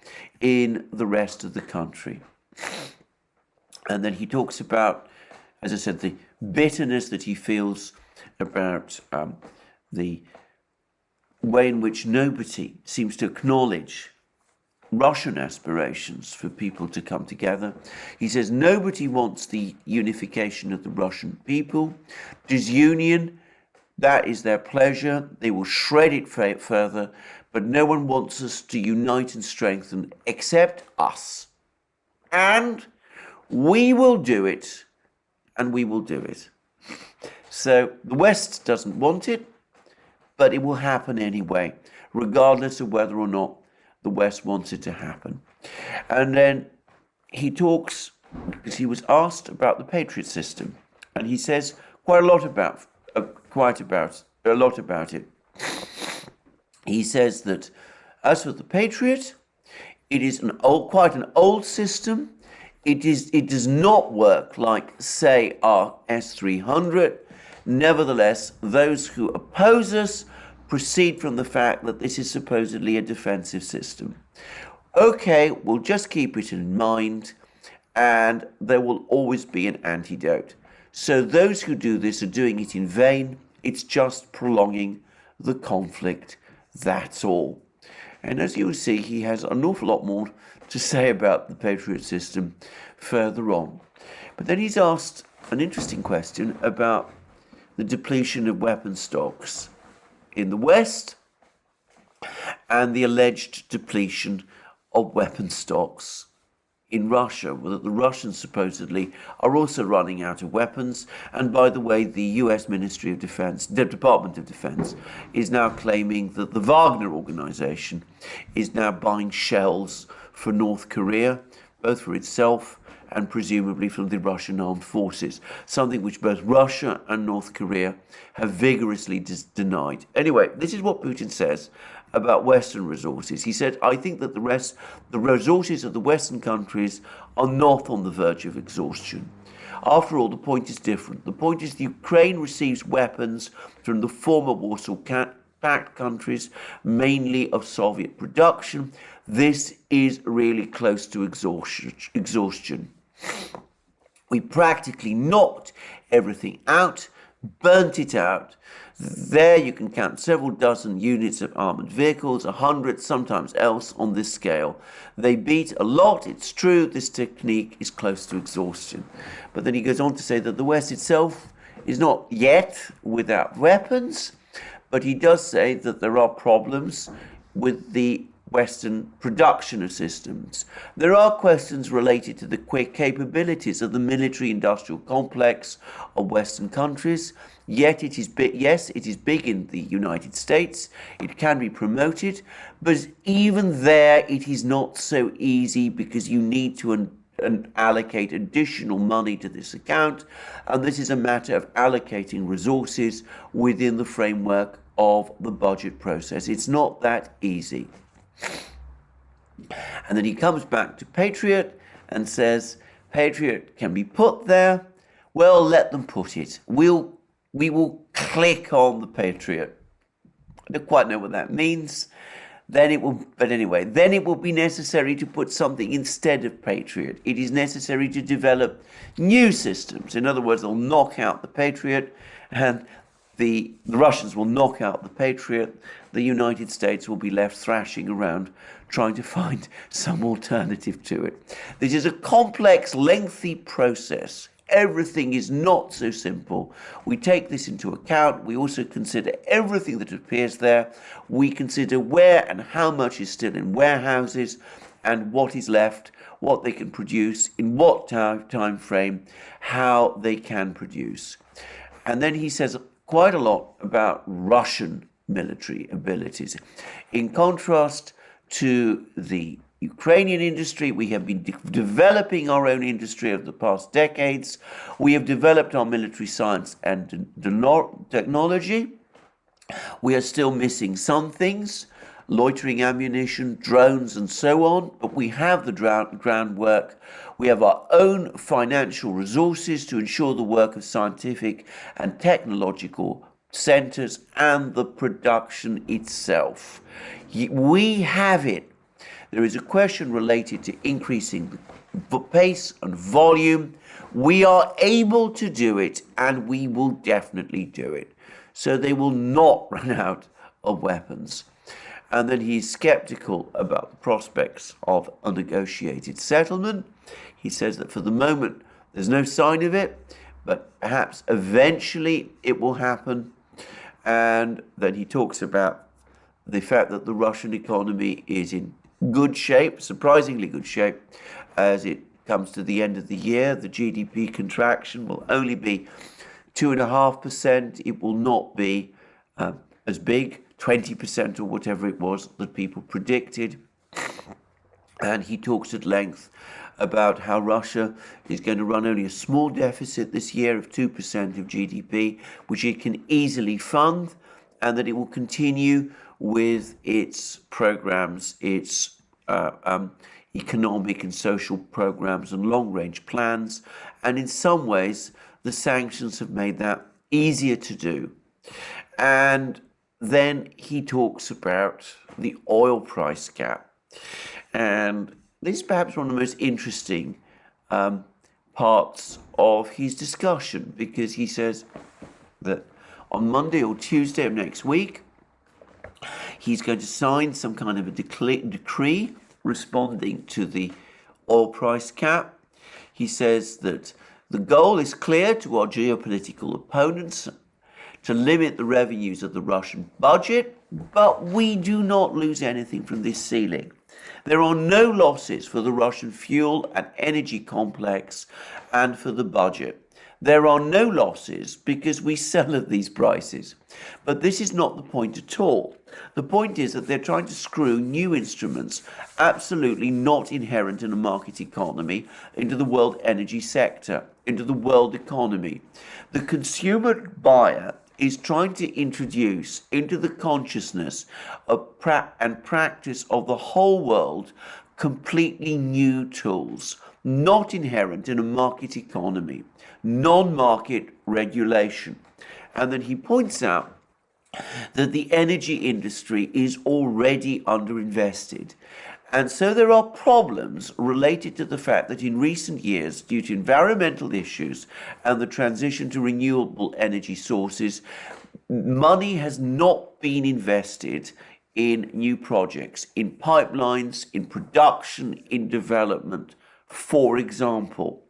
in the rest of the country. And then he talks about, as I said, the bitterness that he feels about the way in which nobody seems to acknowledge Russian aspirations for people to come together. He says nobody wants the unification of the Russian people. Disunion, that is their pleasure. They will shred it further, but no one wants us to unite and strengthen except us. And we will do it, and we will do it. So the West doesn't want it, but it will happen anyway, regardless of whether or not the West wants it to happen. And then he talks, because he was asked about the Patriot system, and he says quite a lot about it. He says that as for the Patriot, it is quite an old system. It does not work like, say, our S-300. Nevertheless, those who oppose us proceed from the fact that this is supposedly a defensive system. Okay, we'll just keep it in mind, and there will always be an antidote. So those who do this are doing it in vain. It's just prolonging the conflict, that's all. And as you will see, he has an awful lot more to say about the Patriot system further on. But then he's asked an interesting question about the depletion of weapon stocks in the West and the alleged depletion of weapon stocks in Russia, that the Russians supposedly are also running out of weapons. And by the way, the US Ministry of Defense, the Department of Defense, is now claiming that the Wagner organization is now buying shells for North Korea, both for itself and presumably from the Russian armed forces, something which both Russia and North Korea have vigorously denied. Anyway, this is what Putin says about Western resources. He said, I think that the resources of the Western countries are not on the verge of exhaustion. After all, the point is different. The point is Ukraine receives weapons from the former Warsaw Pact countries, mainly of Soviet production. This is really close to exhaustion. We practically knocked everything out burnt it out. There you can count several dozen units of armoured vehicles, 100, sometimes else on this scale. They beat a lot, it's true, this technique is close to exhaustion. But then he goes on to say that the West itself is not yet without weapons, but he does say that there are problems with the Western production of systems. There are questions related to the quick capabilities of the military-industrial complex of Western countries. Yet it is big. Yes, it is big in the United States. It can be promoted, but even there, it is not so easy because you need to allocate additional money to this account, and this is a matter of allocating resources within the framework of the budget process. It's not that easy. And then he comes back to Patriot and says, Patriot can be put there. Well, let them put it. We will click on the Patriot. I don't quite know what that means. Then it will be necessary to put something instead of Patriot. It is necessary to develop new systems. In other words, they'll knock out the Patriot, and the Russians will knock out the Patriot. The United States will be left thrashing around trying to find some alternative to it. This is a complex, lengthy process. Everything is not so simple. We take this into account. We also consider everything that appears there. We consider where and how much is still in warehouses and what is left, what they can produce, in what time frame, how they can produce. And then he says quite a lot about Russian military abilities. In contrast to the Ukrainian industry, we have been developing our own industry over the past decades. We have developed our military science and technology. We are still missing some things, loitering ammunition, drones, and so on, but we have the groundwork. We have our own financial resources to ensure the work of scientific and technological centers and the production itself. We have it. There is a question related to increasing the pace and volume. We are able to do it, and we will definitely do it. So they will not run out of weapons. And then he's skeptical about the prospects of a negotiated settlement. He says that for the moment, there's no sign of it, but perhaps eventually it will happen. And then he talks about the fact that the Russian economy is in good shape, surprisingly good shape, as it comes to the end of the year. The GDP contraction will only be 2.5%. It will not be as big, 20% or whatever it was that people predicted. And he talks at length about how Russia is going to run only a small deficit this year of 2% of GDP, which it can easily fund, and that it will continue with its programs, its economic and social programs and long-range plans. And in some ways, the sanctions have made that easier to do. And then he talks about the oil price cap. And this is perhaps one of the most interesting parts of his discussion, because he says that on Monday or Tuesday of next week, he's going to sign some kind of a decree responding to the oil price cap. He says that the goal is clear to our geopolitical opponents to limit the revenues of the Russian budget, but we do not lose anything from this ceiling. There are no losses for the Russian fuel and energy complex and for the budget. There are no losses because we sell at these prices. But this is not the point at all. The point is that they're trying to screw new instruments, absolutely not inherent in a market economy, into the world energy sector, into the world economy. The consumer buyer is trying to introduce into the consciousness and practice of the whole world completely new tools, not inherent in a market economy, non-market regulation. And then he points out that the energy industry is already underinvested. And so there are problems related to the fact that in recent years, due to environmental issues and the transition to renewable energy sources, money has not been invested in new projects, in pipelines, in production, in development. For example,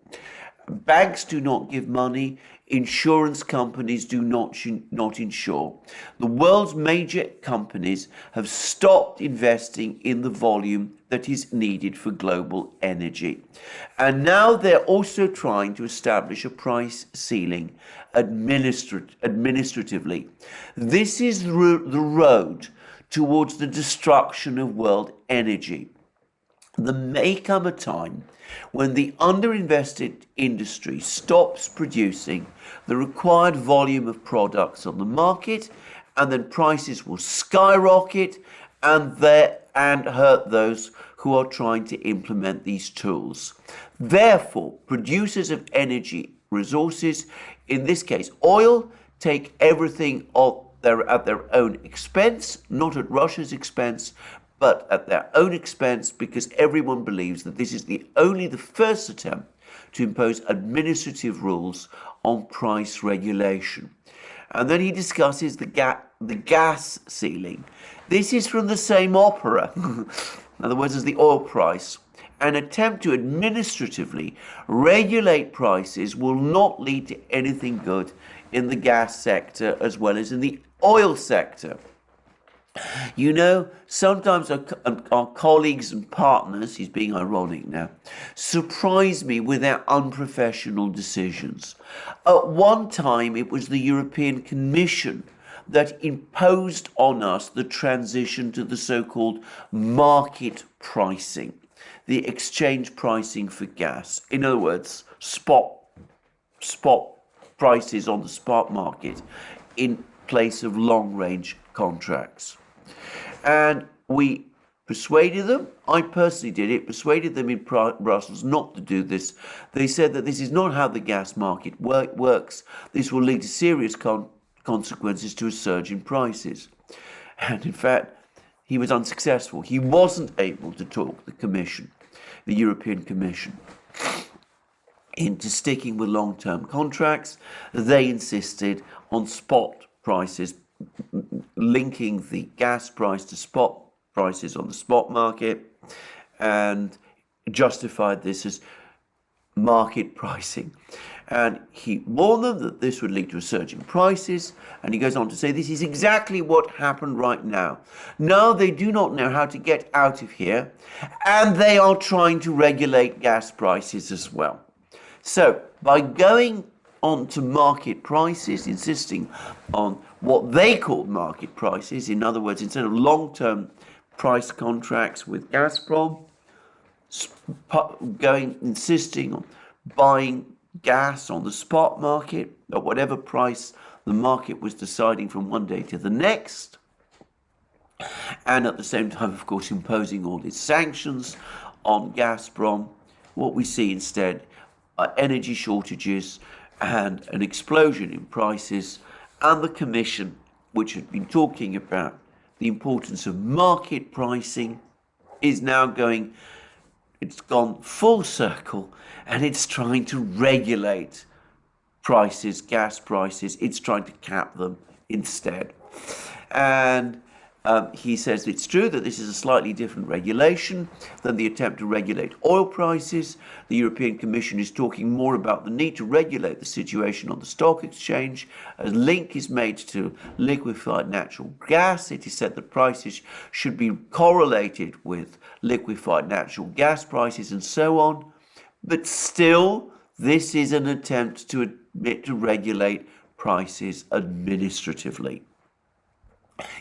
banks do not give money. Insurance companies do not insure. The world's major companies have stopped investing in the volume that is needed for global energy. And now they're also trying to establish a price ceiling administratively. This is the road towards the destruction of world energy. There may come a time when the underinvested industry stops producing the required volume of products on the market, and then prices will skyrocket and hurt those who are trying to implement these tools. Therefore, producers of energy resources, in this case oil, take everything at their own expense, not at Russia's expense, but at their own expense, because everyone believes that this is only the first attempt to impose administrative rules on price regulation. And then he discusses the gas ceiling. This is from the same opera, in other words, as the oil price. An attempt to administratively regulate prices will not lead to anything good in the gas sector as well as in the oil sector. You know, sometimes our colleagues and partners, he's being ironic now, surprise me with their unprofessional decisions. At one time, it was the European Commission that imposed on us the transition to the so-called market pricing, the exchange pricing for gas. In other words, spot prices on the spot market in place of long-range contracts. And we persuaded them, I personally did it, persuaded them in Brussels not to do this. They said that this is not how the gas market works. This will lead to serious consequences to a surge in prices. And in fact, he was unsuccessful. He wasn't able to talk the European Commission, into sticking with long-term contracts. They insisted on spot prices, linking the gas price to spot prices on the spot market, and justified this as market pricing. And he warned them that this would lead to a surge in prices, and he goes on to say this is exactly what happened right now. Now they do not know how to get out of here, and they are trying to regulate gas prices as well. So by going on to market prices, insisting on what they called market prices, in other words, instead of long-term price contracts with Gazprom, insisting on buying gas on the spot market at whatever price the market was deciding from one day to the next, and at the same time, of course, imposing all these sanctions on Gazprom. What we see instead are energy shortages and an explosion in prices, and the Commission, which had been talking about the importance of market pricing, is now it's gone full circle, and it's trying to regulate prices, gas prices. It's trying to cap them instead. And he says it's true that this is a slightly different regulation than the attempt to regulate oil prices. The European Commission is talking more about the need to regulate the situation on the stock exchange. A link is made to liquefied natural gas. It is said that prices should be correlated with liquefied natural gas prices and so on. But still, this is an attempt to regulate prices administratively.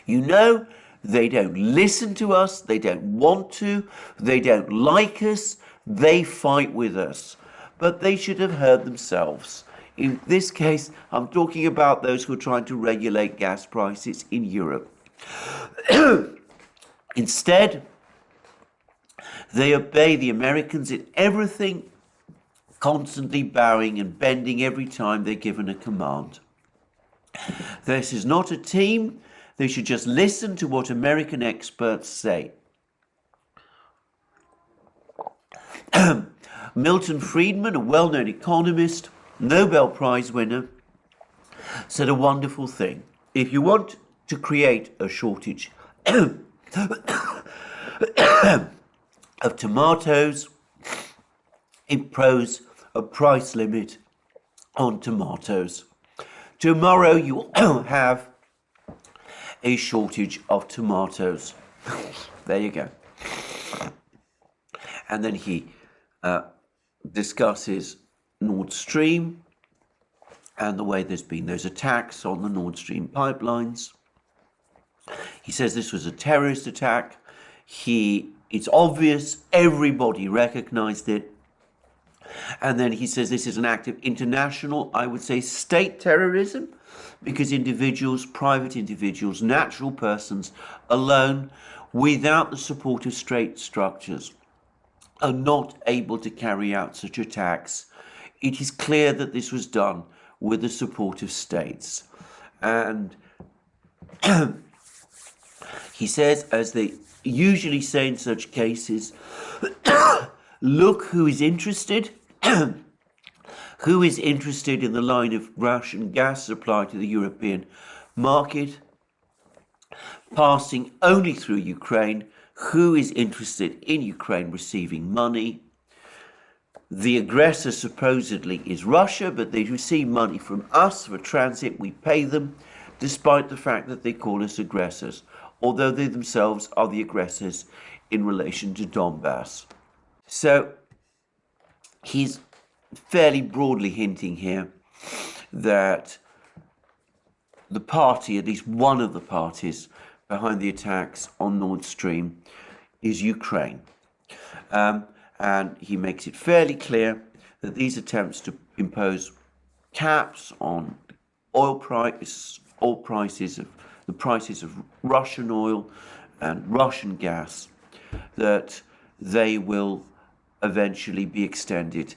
You know, they don't listen to us, they don't want to, they don't like us, they fight with us. But they should have heard themselves. In this case, I'm talking about those who are trying to regulate gas prices in Europe. Instead, they obey the Americans in everything, constantly bowing and bending every time they're given a command. This is not a team. They should just listen to what American experts say. Milton Friedman, a well-known economist, Nobel Prize winner, said a wonderful thing. If you want to create a shortage of tomatoes, impose a price limit on tomatoes. Tomorrow you will have a shortage of tomatoes. There you go. And then he discusses Nord Stream and the way there's been those attacks on the Nord Stream pipelines. He says this was a terrorist attack. It's obvious, everybody recognized it. And then he says this is an act of international, I would say, state terrorism, because individuals, private individuals, natural persons alone, without the support of state structures, are not able to carry out such attacks. It is clear that this was done with the support of states. And he says, as they usually say in such cases, look who is interested. Who is interested in the line of Russian gas supply to the European market, passing only through Ukraine? Who is interested in Ukraine receiving money? The aggressor supposedly is Russia, but they receive money from us for transit. We pay them, despite the fact that they call us aggressors, although they themselves are the aggressors in relation to Donbass. So he's fairly broadly hinting here that the party, at least one of the parties behind the attacks on Nord Stream, is Ukraine. And he makes it fairly clear that these attempts to impose caps on the prices of Russian oil and Russian gas, that they will eventually be extended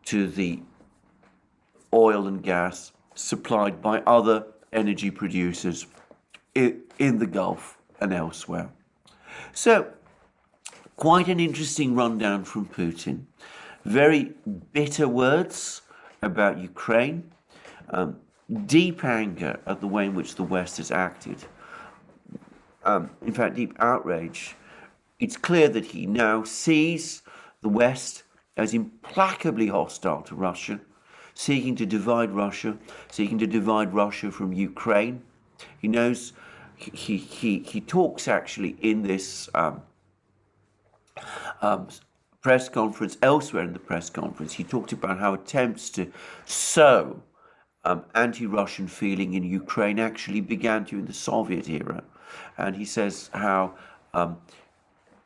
to the oil and gas supplied by other energy producers in the Gulf and elsewhere. So, quite an interesting rundown from Putin. Very bitter words about Ukraine. Deep anger at the way in which the West has acted. In fact, deep outrage. It's clear that he now sees the West as implacably hostile to Russia, seeking to divide Russia from Ukraine. He knows, he talks actually in this press conference, elsewhere in the press conference, he talked about how attempts to sow anti-Russian feeling in Ukraine actually began during the Soviet era. And he says how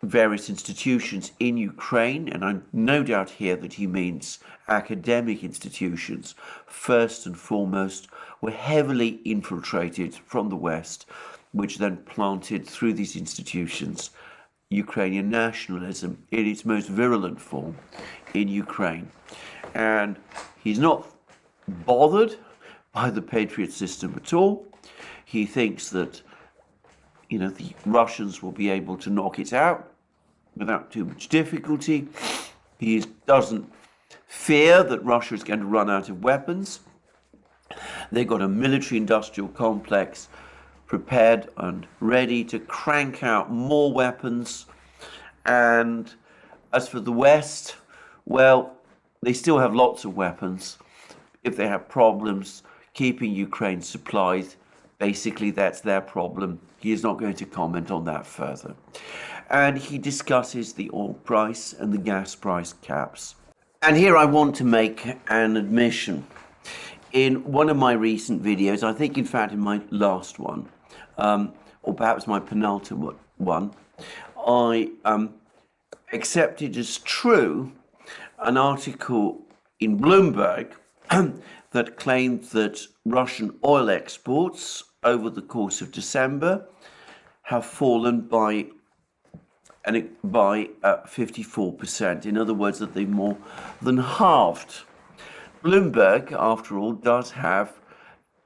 various institutions in Ukraine, and I no doubt here that he means academic institutions, first and foremost, were heavily infiltrated from the West, which then planted through these institutions Ukrainian nationalism in its most virulent form in Ukraine. And he's not bothered by the Patriot system at all. He thinks that, the Russians will be able to knock it out without too much difficulty. He doesn't fear that Russia is going to run out of weapons. They've got a military-industrial complex prepared and ready to crank out more weapons. And as for the West, well, they still have lots of weapons. If they have problems keeping Ukraine supplied, basically that's their problem. He is not going to comment on that further. And he discusses the oil price and the gas price caps. And here I want to make an admission. In one of my recent videos, I think in fact in my last one, or perhaps my penultimate one, I accepted as true an article in Bloomberg that claimed that Russian oil exports over the course of December have fallen by 54%. In other words, that they more than halved. Bloomberg, after all, does have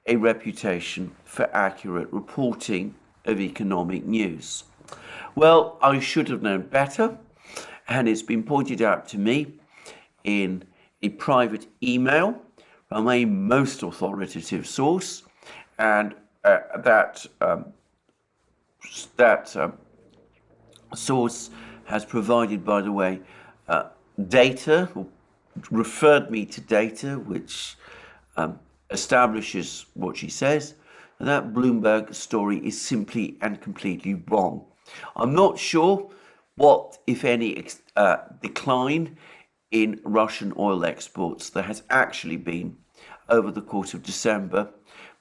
a reputation for accurate reporting of economic news. Well, I should have known better, And it's been pointed out to me in a private email from a most authoritative source, and that source has provided, by the way, data, or referred me to data which establishes what she says, and that Bloomberg story is simply and completely wrong. I'm not sure what, if any, decline in Russian oil exports there has actually been over the course of December,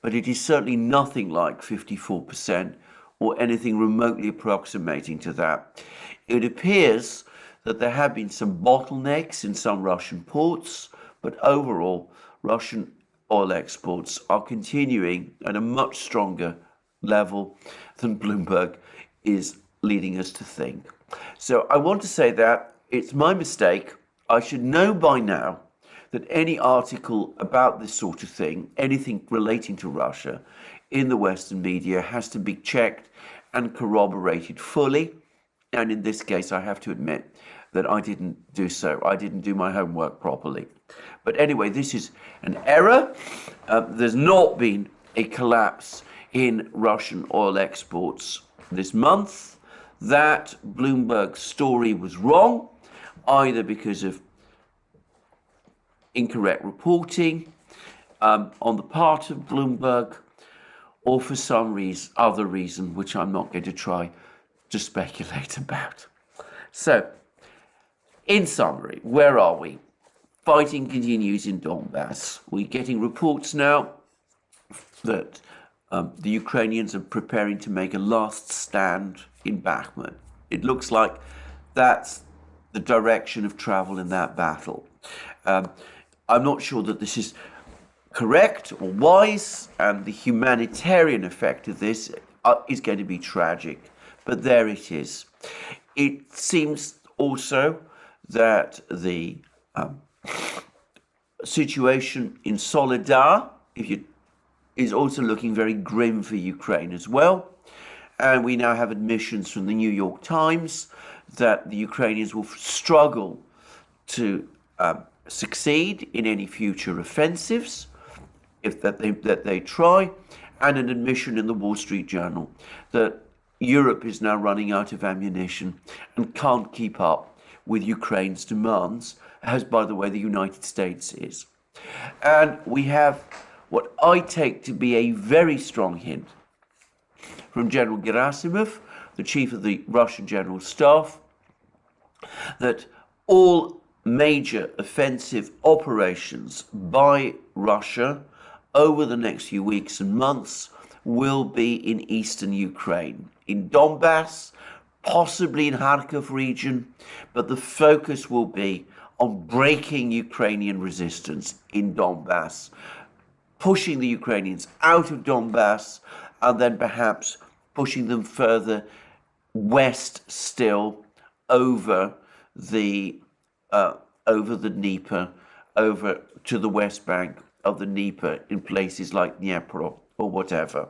but it is certainly nothing like 54% or anything remotely approximating to that. It appears that there have been some bottlenecks in some Russian ports, but overall, Russian oil exports are continuing at a much stronger level than Bloomberg is leading us to think. So I want to say that it's my mistake. I should know by now that any article about this sort of thing, anything relating to Russia in the Western media, has to be checked and corroborated fully. And in this case, I have to admit that I didn't do so. I didn't do my homework properly. But anyway, this is an error. There's not been a collapse in Russian oil exports this month. That Bloomberg story was wrong, either because of incorrect reporting on the part of Bloomberg, or for some other reason, which I'm not going to try to speculate about. So, in summary, where are we? Fighting continues in Donbass. We're getting reports now that the Ukrainians are preparing to make a last stand in Bakhmut. It looks like that's the direction of travel in that battle. I'm not sure that this is correct or wise, and the humanitarian effect of this is going to be tragic, but there it is. It seems also that the situation in Soledar is also looking very grim for Ukraine as well. And we now have admissions from the New York Times that the Ukrainians will struggle to succeed in any future offensives that they try, and an admission in the Wall Street Journal that Europe is now running out of ammunition and can't keep up with Ukraine's demands, as, by the way, the United States is. And we have what I take to be a very strong hint from General Gerasimov, the chief of the Russian General Staff, that all major offensive operations by Russia over the next few weeks and months will be in eastern Ukraine, in Donbass, possibly in Kharkiv region, but the focus will be on breaking Ukrainian resistance in Donbass, pushing the Ukrainians out of Donbass, and then perhaps pushing them further west still over the Dnieper, over to the west bank of the Dnieper in places like Dnipro or whatever.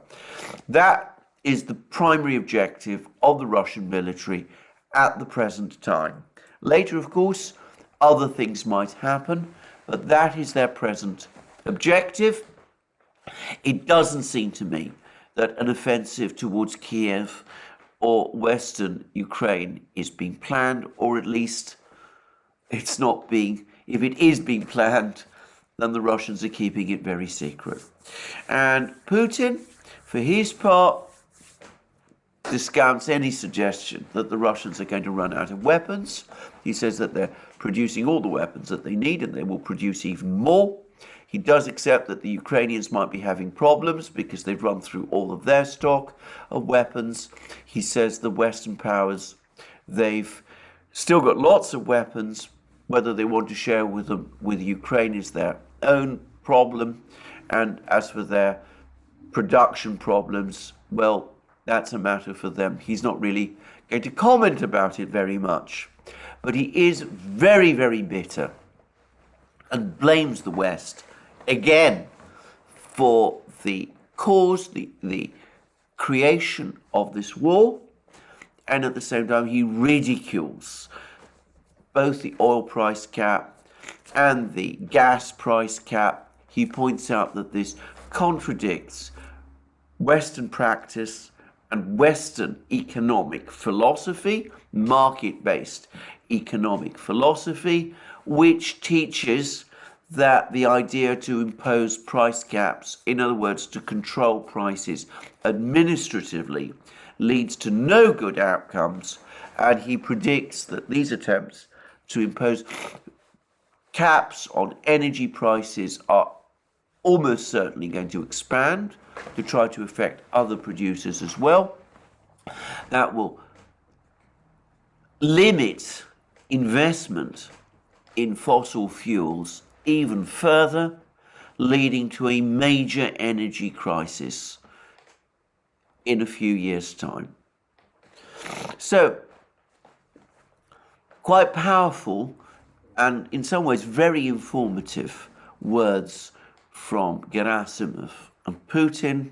That is the primary objective of the Russian military at the present time. Later, of course, other things might happen, but that is their present objective. It doesn't seem to me that an offensive towards Kiev or western Ukraine is being planned, or at least it's not being, if it is being planned, then the Russians are keeping it very secret. And Putin, for his part, discounts any suggestion that the Russians are going to run out of weapons. He says that they're producing all the weapons that they need, and they will produce even more. He does accept that the Ukrainians might be having problems because they've run through all of their stock of weapons. He says the Western powers, they've still got lots of weapons. Whether they want to share with Ukraine is their own problem. And as for their production problems, well, that's a matter for them. He's not really going to comment about it very much. But he is very, very bitter and blames the West again for the cause, the creation of this war. And at the same time, he ridicules both the oil price cap and the gas price cap. He points out that this contradicts Western practice and Western economic philosophy, market-based economic philosophy, which teaches that the idea to impose price caps, in other words, to control prices administratively, leads to no good outcomes, and he predicts that these attempts to impose caps on energy prices are almost certainly going to expand to try to affect other producers as well. That will limit investment in fossil fuels even further, leading to a major energy crisis in a few years' time. So, quite powerful and in some ways very informative words from Gerasimov and Putin.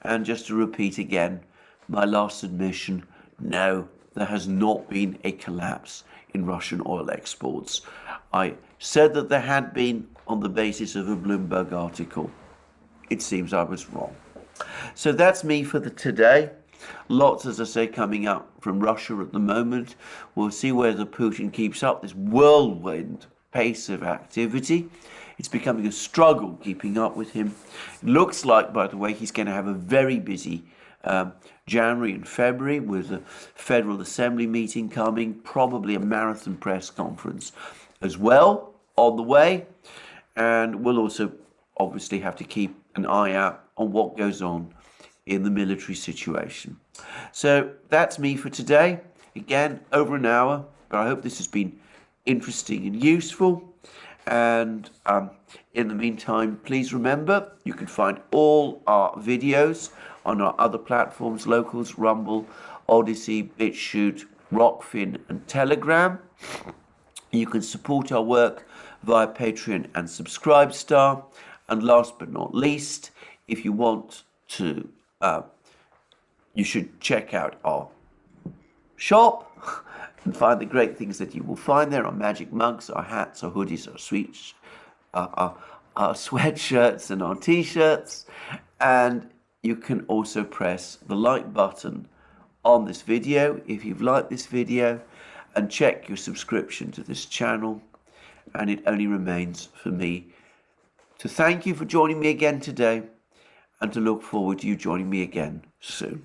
And just to repeat again, my last admission, no, there has not been a collapse in Russian oil exports. I said that there had been on the basis of a Bloomberg article. It seems I was wrong. So that's me for today. Lots, as I say, coming up from Russia at the moment. We'll see whether Putin keeps up this whirlwind pace of activity. It's becoming a struggle keeping up with him. It looks like, by the way, he's going to have a very busy January and February with a Federal Assembly meeting coming, probably a marathon press conference as well on the way. And we'll also obviously have to keep an eye out on what goes on in the military situation. So that's me for today. Again, over an hour, but I hope this has been interesting and useful. And in the meantime, please remember, you can find all our videos on our other platforms, Locals, Rumble, Odyssey, BitChute, Rockfin, and Telegram. You can support our work via Patreon and Subscribestar. And last but not least, if you want to, you should check out our shop and find the great things that you will find there: our magic mugs, our hats, our hoodies, our sweets, our sweatshirts and our t-shirts. And you can also press the like button on this video if you've liked this video, and check your subscription to this channel. And it only remains for me to thank you for joining me again today, and to look forward to you joining me again soon.